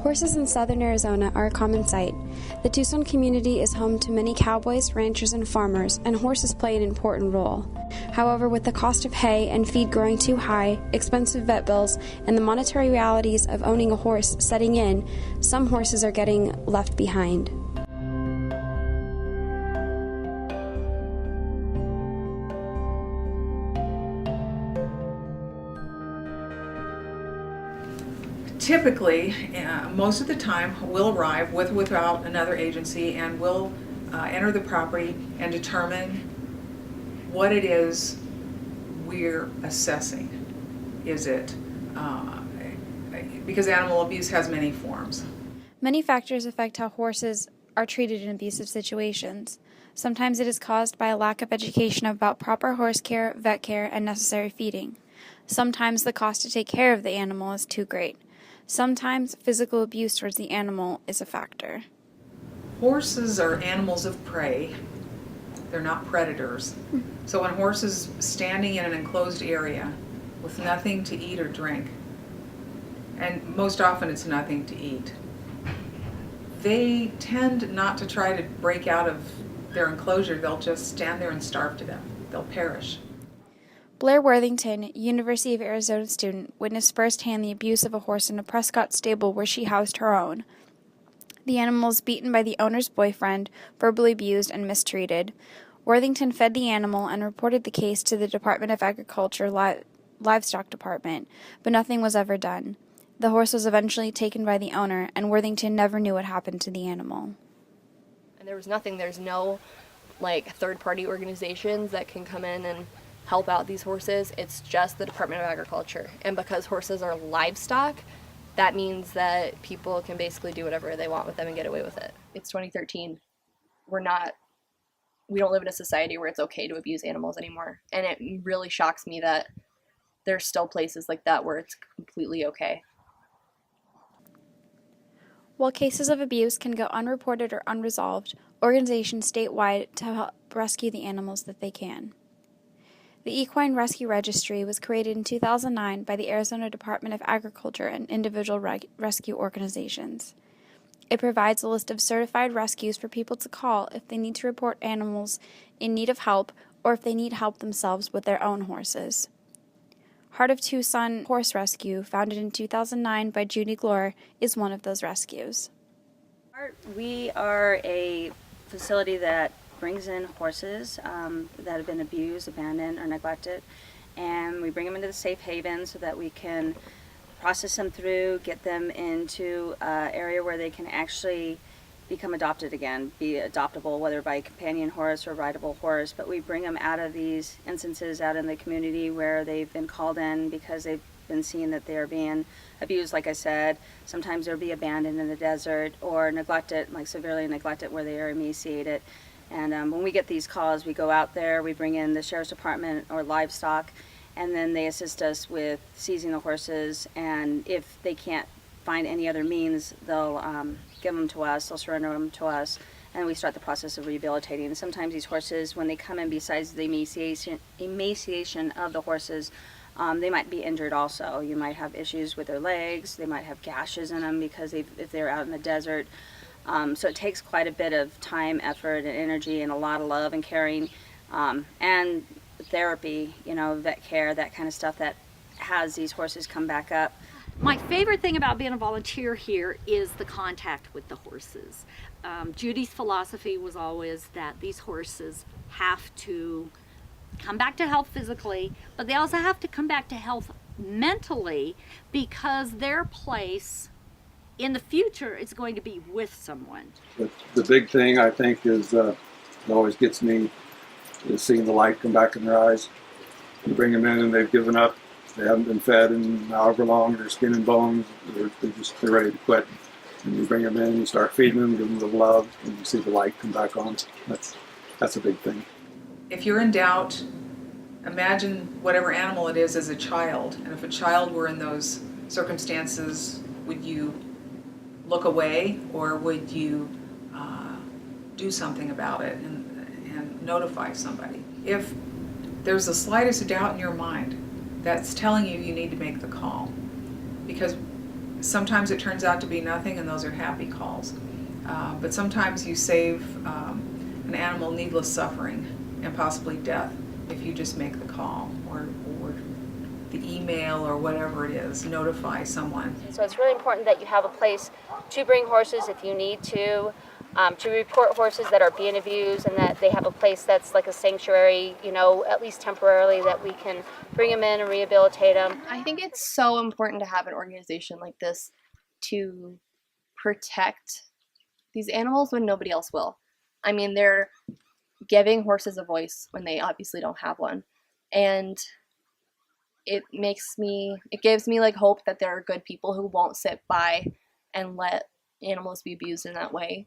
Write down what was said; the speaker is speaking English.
Horses in southern Arizona are a common sight. The Tucson community is home to many cowboys, ranchers, and farmers, and horses play an important role. However, with the cost of hay and feed growing too high, expensive vet bills, and the monetary realities of owning a horse setting in, some horses are getting left behind. Typically, most of the time, we'll arrive with or without another agency, and we'll enter the property and determine what it is we're assessing. Is it, because animal abuse has many forms. Many factors affect how horses are treated in abusive situations. Sometimes it is caused by a lack of education about proper horse care, vet care, and necessary feeding. Sometimes the cost to take care of the animal is too great. Sometimes physical abuse towards the animal is a factor. Horses are animals of prey. They're not predators. So when a horse is standing in an enclosed area with nothing to eat or drink, and most often it's nothing to eat, they tend not to try to break out of their enclosure. They'll just stand there and starve to death. They'll perish. Blair Worthington, University of Arizona student, witnessed firsthand the abuse of a horse in a Prescott stable where she housed her own. The animal was beaten by the owner's boyfriend, verbally abused, and mistreated. Worthington fed the animal and reported the case to the Department of Agriculture Livestock Department, but nothing was ever done. The horse was eventually taken by the owner, and Worthington never knew what happened to the animal. And there's no third-party organizations that can come in and help out these horses. It's just the Department of Agriculture. And because horses are livestock, that means that people can basically do whatever they want with them and get away with it. It's 2013. We don't live in a society where it's okay to abuse animals anymore. And it really shocks me that there's still places like that where it's completely okay. While cases of abuse can go unreported or unresolved, organizations statewide to help rescue the animals that they can. The Equine Rescue Registry was created in 2009 by the Arizona Department of Agriculture and individual rescue organizations. It provides a list of certified rescues for people to call if they need to report animals in need of help or if they need help themselves with their own horses. Heart of Tucson Horse Rescue, founded in 2009 by Judy Glore, is one of those rescues. We are a facility that brings in horses that have been abused, abandoned, or neglected, and we bring them into the safe haven so that we can process them through, get them into an area where they can actually become adopted again, be adoptable, whether by a companion horse or rideable horse. But we bring them out of these instances out in the community where they've been called in because they've been seen that they're being abused, like I said. Sometimes they'll be abandoned in the desert or neglected, like severely neglected where they are emaciated. And when we get these calls, we go out there, we bring in the Sheriff's Department or livestock, and then they assist us with seizing the horses. And if they can't find any other means, they'll give them to us, they'll surrender them to us, and we start the process of rehabilitating. And sometimes these horses, when they come in, besides the emaciation of the horses, they might be injured also. You might have issues with their legs, they might have gashes in them because if they're out in the desert. So it takes quite a bit of time, effort, and energy, and a lot of love and caring, and therapy, vet care, that kind of stuff that has these horses come back up. My favorite thing about being a volunteer here is the contact with the horses. Judy's philosophy was always that these horses have to come back to health physically, but they also have to come back to health mentally, because their place in the future is going to be with someone. The big thing, I think, is that always gets me is seeing the light come back in their eyes. You bring them in and they've given up. They haven't been fed in however long. They're skin and bones. They're ready to quit. And you bring them in, you start feeding them, give them the love, and you see the light come back on. That's a big thing. If you're in doubt, imagine whatever animal it is as a child. And if a child were in those circumstances, would you look away, or would you do something about it and notify somebody? If there's the slightest doubt in your mind, that's telling you you need to make the call. Because Sometimes it turns out to be nothing, and those are happy calls. But sometimes you save an animal needless suffering and possibly death if you just make the call or the email or whatever it is, notify someone. So it's really important that you have a place to bring horses if you need to report horses that are being abused, and that they have a place that's like a sanctuary, you know, at least temporarily, that we can bring them in and rehabilitate them. I think it's so important to have an organization like this to protect these animals when nobody else will. I mean, they're giving horses a voice when they obviously don't have one. And it gives me like hope that there are good people who won't sit by and let animals be abused in that way.